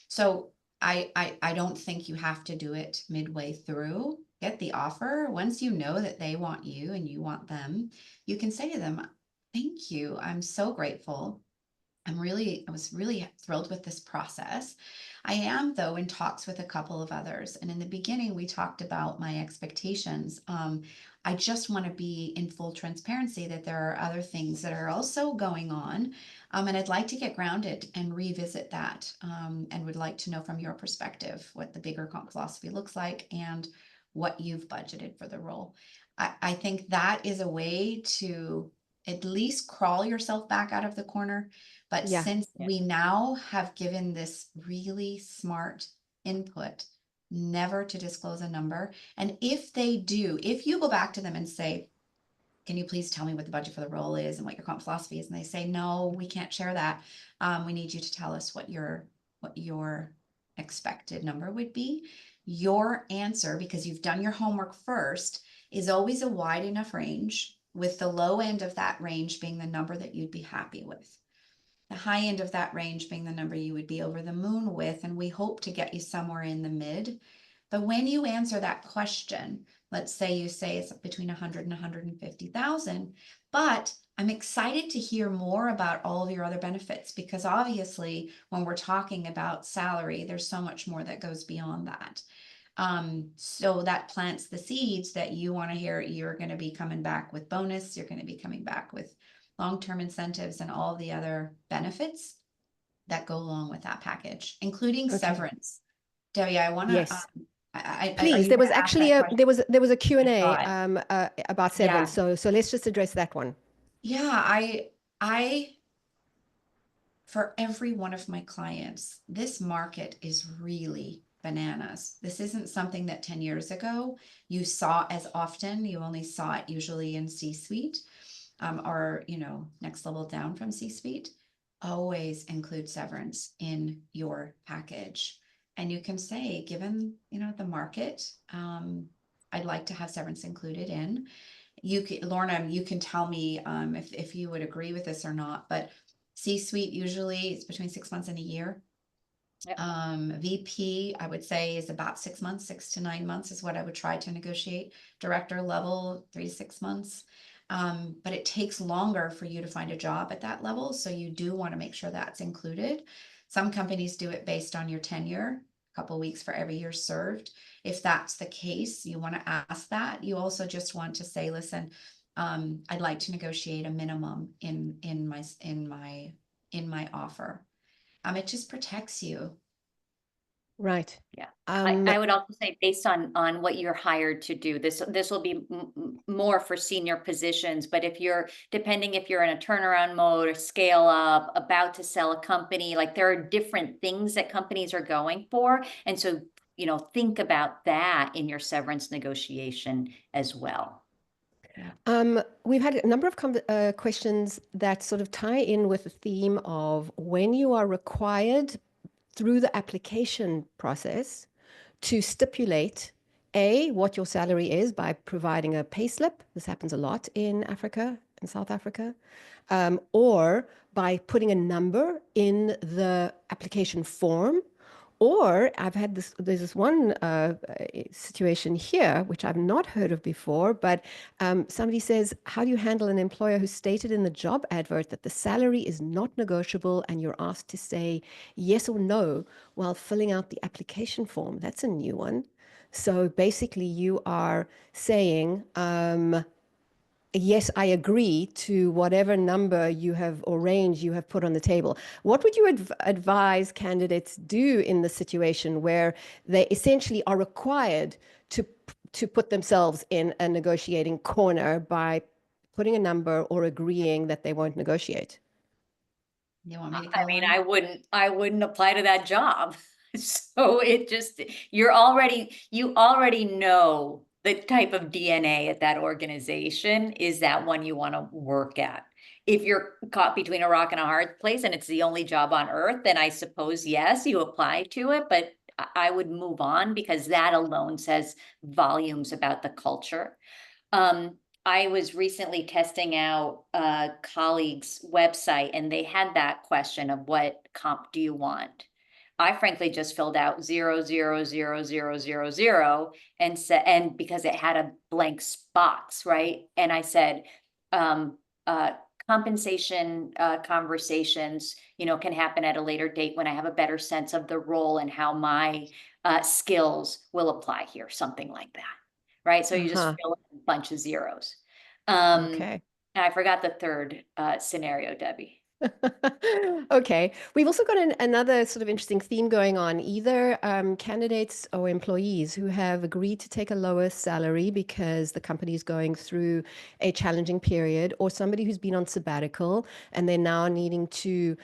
So I don't think you have to do it midway through. Get the offer. Once you know that they want you and you want them, you can say to them, thank you. I'm so grateful. I was really thrilled with this process. I am, though, in talks with a couple of others. And in the beginning, we talked about my expectations. I just want to be in full transparency that there are other things that are also going on. And I'd like to get grounded and revisit that, and would like to know from your perspective what the bigger comp philosophy looks like and what you've budgeted for the role. I think that is a way to at least crawl yourself back out of the corner. But Yeah. since Yeah. we now have given this really smart input, never to disclose a number. And if they do, if you go back to them and say, can you please tell me what the budget for the role is and what your comp philosophy is? And they say, no, we can't share that. We need you to tell us what your expected number would be. Your answer, because you've done your homework first, is always a wide enough range, with the low end of that range being the number that you'd be happy with. The high end of that range being the number you would be over the moon with, and we hope to get you somewhere in the mid. But when you answer that question, let's say you say it's between 100 and 150,000, but I'm excited to hear more about all of your other benefits, because obviously when we're talking about salary, there's so much more that goes beyond that. So that plants the seeds that you want to hear. You're going to be coming back with bonus, you're going to be coming back with long-term incentives and all the other benefits that go along with that package, including Okay. severance. Debbie, I want to, Yes. are Please, you there going was to ask actually that a question? there was a Q&A thought. about Yeah. severance. So let's just address that one. Yeah, I, for every one of my clients, this market is really bananas. This isn't something that 10 years ago you saw as often. You only saw it usually in C-suite, or, next level down from C-suite. Always include severance in your package. And you can say, given, the market, I'd like to have severance included in. Lorna, you can tell me if you would agree with this or not, but C-suite usually is between 6 months and a year. Yep. VP, I would say, is about 6 months, 6 to 9 months is what I would try to negotiate. Director level, 3 to 6 months. But it takes longer for you to find a job at that level. So you do want to make sure that's included. Some companies do it based on your tenure, a couple of weeks for every year served. If that's the case, you want to ask that. You also just want to say, listen, I'd like to negotiate a minimum in my offer. It just protects you. Right. Yeah. Um, I would also say, based on what you're hired to do, this will be more for senior positions, but if you're in a turnaround mode or scale up, about to sell a company, like there are different things that companies are going for. And so, think about that in your severance negotiation as well. We've had a number of questions that sort of tie in with the theme of when you are required through the application process to stipulate what your salary is by providing a pay slip. This happens a lot in Africa, in South Africa, or by putting a number in the application form. Or there's this one situation here, which I've not heard of before, but somebody says, how do you handle an employer who stated in the job advert that the salary is not negotiable and you're asked to say yes or no while filling out the application form? That's a new one. So basically you are saying, yes, I agree to whatever number you have or range you have put on the table. What would you advise candidates do in the situation where they essentially are required to put themselves in a negotiating corner by putting a number or agreeing that they won't negotiate? You want me to I go mean, on? I wouldn't apply to that job. So you already know the type of DNA at that organization is that one you want to work at. If you're caught between a rock and a hard place and it's the only job on earth, then I suppose, yes, you apply to it, but I would move on, because that alone says volumes about the culture. I was recently testing out a colleague's website, and they had that question of, what comp do you want? I frankly just filled out 0, 0, 0, 0, 0, 0, and because it had a blank box, right? And I said, um, compensation conversations, can happen at a later date when I have a better sense of the role and how my skills will apply here, something like that. Right. So you just Uh-huh. fill in a bunch of zeros. And Okay. I forgot the third scenario, Debbie. Okay. We've also got another sort of interesting theme going on. Either candidates or employees who have agreed to take a lower salary because the company is going through a challenging period, or somebody who's been on sabbatical and they're now needing to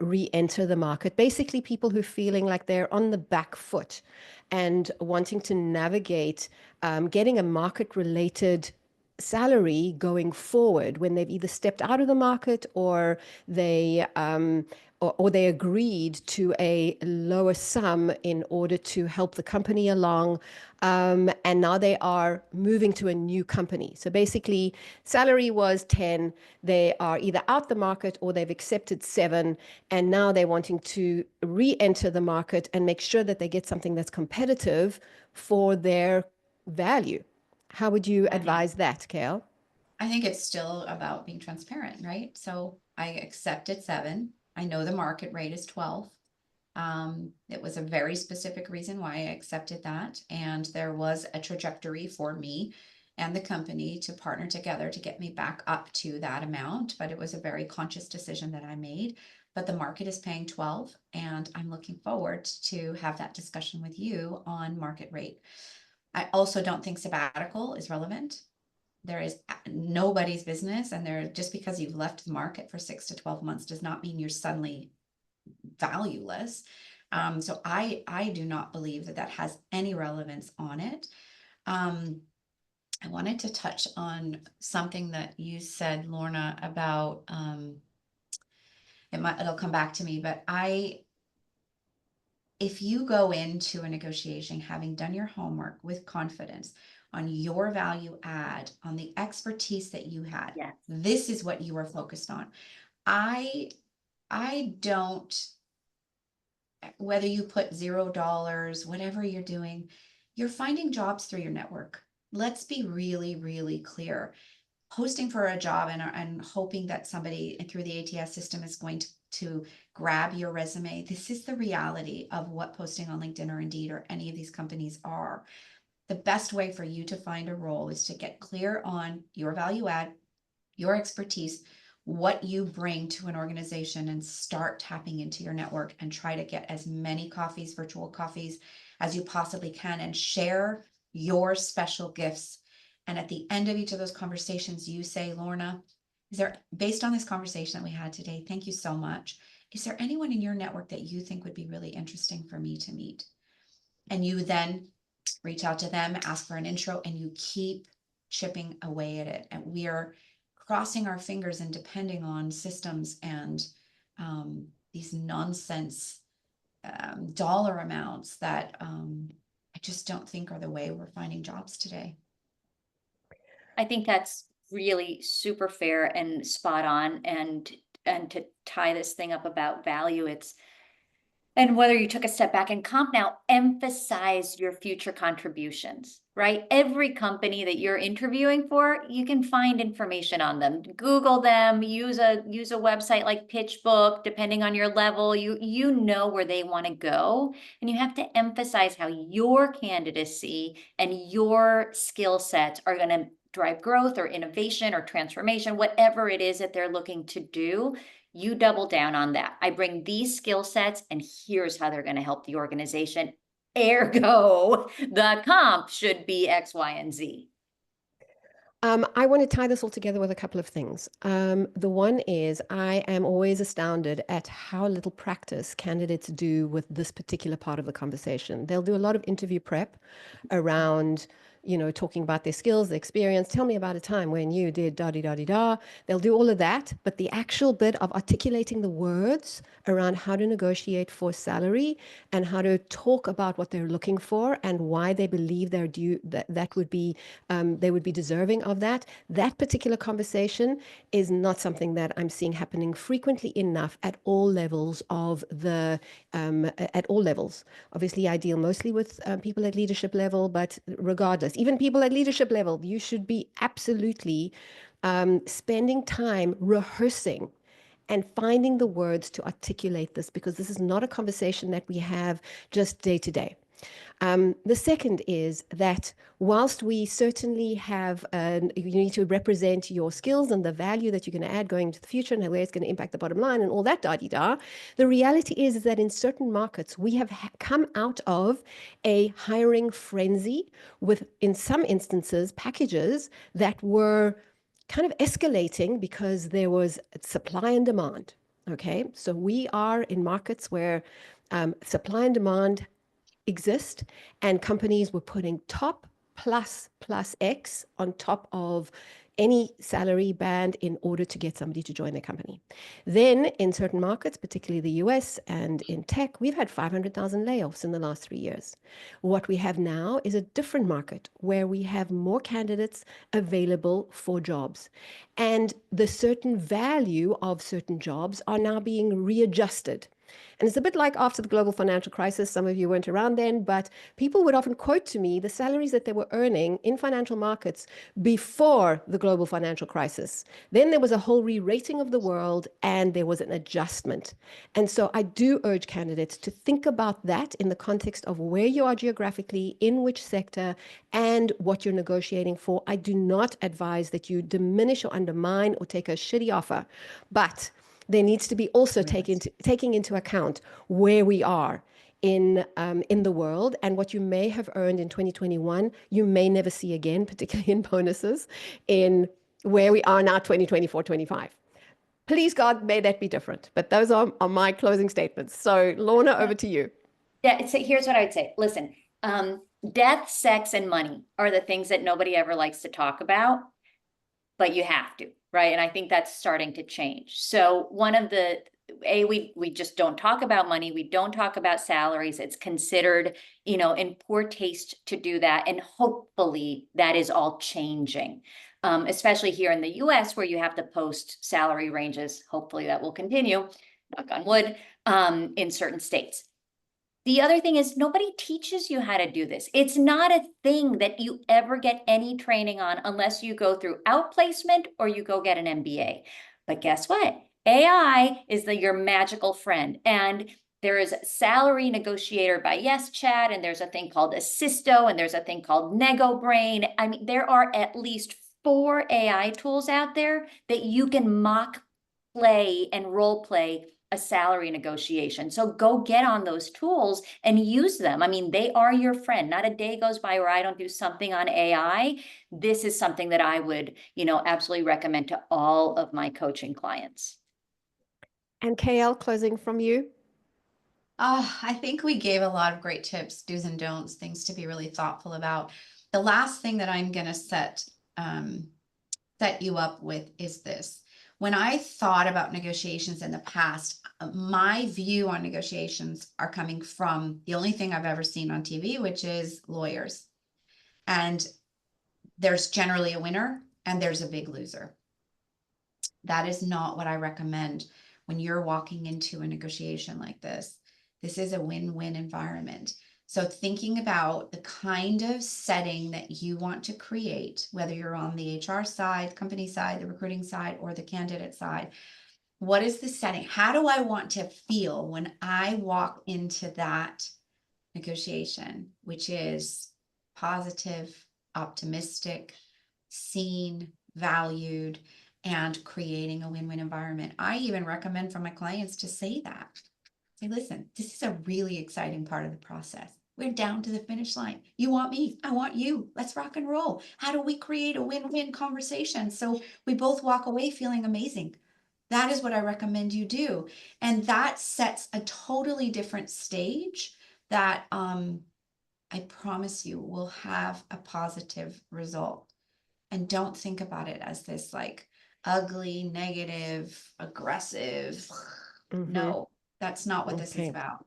re-enter the market. Basically, people who are feeling like they're on the back foot, and wanting to navigate getting a market-related, salary going forward when they've either stepped out of the market or they agreed to a lower sum in order to help the company along. And now they are moving to a new company. So basically, salary was 10. They are either out the market or they've accepted 7. And now they're wanting to re-enter the market and make sure that they get something that's competitive for their value. How would you advise that, Kale? I think it's still about being transparent, right? So I accepted 7. I know the market rate is 12. It was a very specific reason why I accepted that. And there was a trajectory for me and the company to partner together to get me back up to that amount. But it was a very conscious decision that I made. But the market is paying 12, and I'm looking forward to have that discussion with you on market rate. I also don't think sabbatical is relevant. There is nobody's business, and there, just because you've left the market for 6 to 12 months does not mean you're suddenly valueless. So I do not believe that that has any relevance on it. I wanted to touch on something that you said, Lorna, about it'll come back to me, but if you go into a negotiation having done your homework with confidence on your value add, on the expertise that you had, Yes. this is what you were focused on. I don't, whether you put $0, whatever you're doing, you're finding jobs through your network. Let's be really, really clear. Posting for a job and hoping that somebody through the ATS system is going to grab your resume. This is the reality of what posting on LinkedIn or Indeed or any of these companies are. The best way for you to find a role is to get clear on your value add, your expertise, what you bring to an organization, and start tapping into your network and try to get as many coffees, virtual coffees, as you possibly can, and share your special gifts. And at the end of each of those conversations, you say, Lorna, is there, based on this conversation that we had today, thank you so much. Is there anyone in your network that you think would be really interesting for me to meet? And you then reach out to them, ask for an intro, and you keep chipping away at it. And we are crossing our fingers and depending on systems and these nonsense dollar amounts that I just don't think are the way we're finding jobs today. I think that's really super fair and spot on. And to tie this thing up about value, it's, and whether you took a step back in comp now, emphasize your future contributions, right? Every company that you're interviewing for, you can find information on them. Google them, use a website like PitchBook, depending on your level, you know where they want to go. And you have to emphasize how your candidacy and your skill sets are going to drive growth or innovation or transformation, whatever it is that they're looking to do. You double down on that. I bring these skill sets, and here's how they're going to help the organization. Ergo, the comp should be X, Y, and Z. I want to tie this all together with a couple of things. The one is I am always astounded at how little practice candidates do with this particular part of the conversation. They'll do a lot of interview prep around, talking about their skills, their experience. Tell me about a time when you did da-di-da-di-da. They'll do all of that, but the actual bit of articulating the words around how to negotiate for salary and how to talk about what they're looking for and why they believe they're due, that would be, they would be deserving of that particular conversation is not something that I'm seeing happening frequently enough at all levels of at all levels. Obviously, I deal mostly with people at leadership level, but regardless, even people at leadership level, you should be absolutely spending time rehearsing and finding the words to articulate this, because this is not a conversation that we have just day to day. The second is that whilst we certainly have, you need to represent your skills and the value that you're going to add going into the future and where it's going to impact the bottom line and all that da-di-da, the reality is that in certain markets, we have come out of a hiring frenzy with, in some instances, packages that were kind of escalating because there was supply and demand. Okay, so we are in markets where supply and demand exist, and companies were putting top plus X on top of any salary band in order to get somebody to join their company. Then in certain markets, particularly the US and in tech, we've had 500,000 layoffs in the last 3 years. What we have now is a different market where we have more candidates available for jobs. And the certain value of certain jobs are now being readjusted. And it's a bit like after the global financial crisis. Some of you weren't around then, but people would often quote to me the salaries that they were earning in financial markets before the global financial crisis. Then there was a whole re-rating of the world and there was an adjustment. And so I do urge candidates to think about that in the context of where you are geographically, in which sector, and what you're negotiating for. I do not advise that you diminish or undermine or take a shitty offer, but there needs to be also taking into account where we are in the world, and what you may have earned in 2021, you may never see again, particularly in bonuses, in where we are now, 2024, 25. Please, God, may that be different. But those are my closing statements. So, Lorna, over to you. Yeah, here's what I would say. Listen, death, sex, and money are the things that nobody ever likes to talk about, but you have to, right? And I think that's starting to change. So one of the, we just don't talk about money. We don't talk about salaries. It's considered, in poor taste to do that. And hopefully that is all changing, especially here in the US where you have to post salary ranges. Hopefully that will continue, knock on wood, in certain states. The other thing is nobody teaches you how to do this. It's not a thing that you ever get any training on unless you go through outplacement or you go get an MBA. But guess what? AI is your magical friend. And there is Salary Negotiator by YesChat, and there's a thing called Assisto, and there's a thing called NegoBrain. I mean, there are at least 4 AI tools out there that you can mock play and role play a salary negotiation. So go get on those tools and use them. I mean, they are your friend. Not a day goes by where I don't do something on AI. This is something that I would, absolutely recommend to all of my coaching clients. And KL, closing from you. I think we gave a lot of great tips, do's and don'ts, things to be really thoughtful about. The last thing that I'm going to set you up with is this. When I thought about negotiations in the past, my view on negotiations are coming from the only thing I've ever seen on TV, which is lawyers. And there's generally a winner and there's a big loser. That is not what I recommend when you're walking into a negotiation like this. This is a win-win environment. So thinking about the kind of setting that you want to create, whether you're on the HR side, company side, the recruiting side, or the candidate side, what is the setting? How do I want to feel when I walk into that negotiation, which is positive, optimistic, seen, valued, and creating a win-win environment? I even recommend for my clients to say that. Say, listen, this is a really exciting part of the process. We're down to the finish line. You want me, I want you. Let's rock and roll. How do we create a win-win conversation so we both walk away feeling amazing? That is what I recommend you do. And that sets a totally different stage that I promise you will have a positive result. And don't think about it as this like ugly, negative, aggressive. No. That's not what this is about.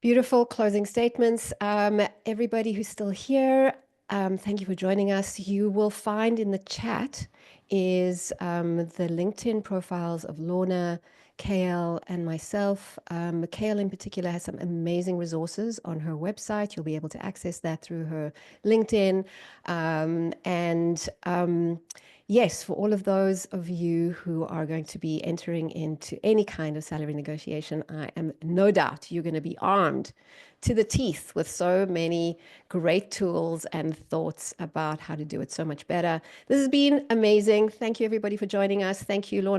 Beautiful closing statements. Everybody who's still here, thank you for joining us. You will find in the chat is the LinkedIn profiles of Lorna, KL, and myself. KL in particular has some amazing resources on her website. You'll be able to access that through her LinkedIn. Yes, for all of those of you who are going to be entering into any kind of salary negotiation, I am no doubt you're going to be armed to the teeth with so many great tools and thoughts about how to do it so much better. This has been amazing. Thank you, everybody, for joining us. Thank you, Lorna.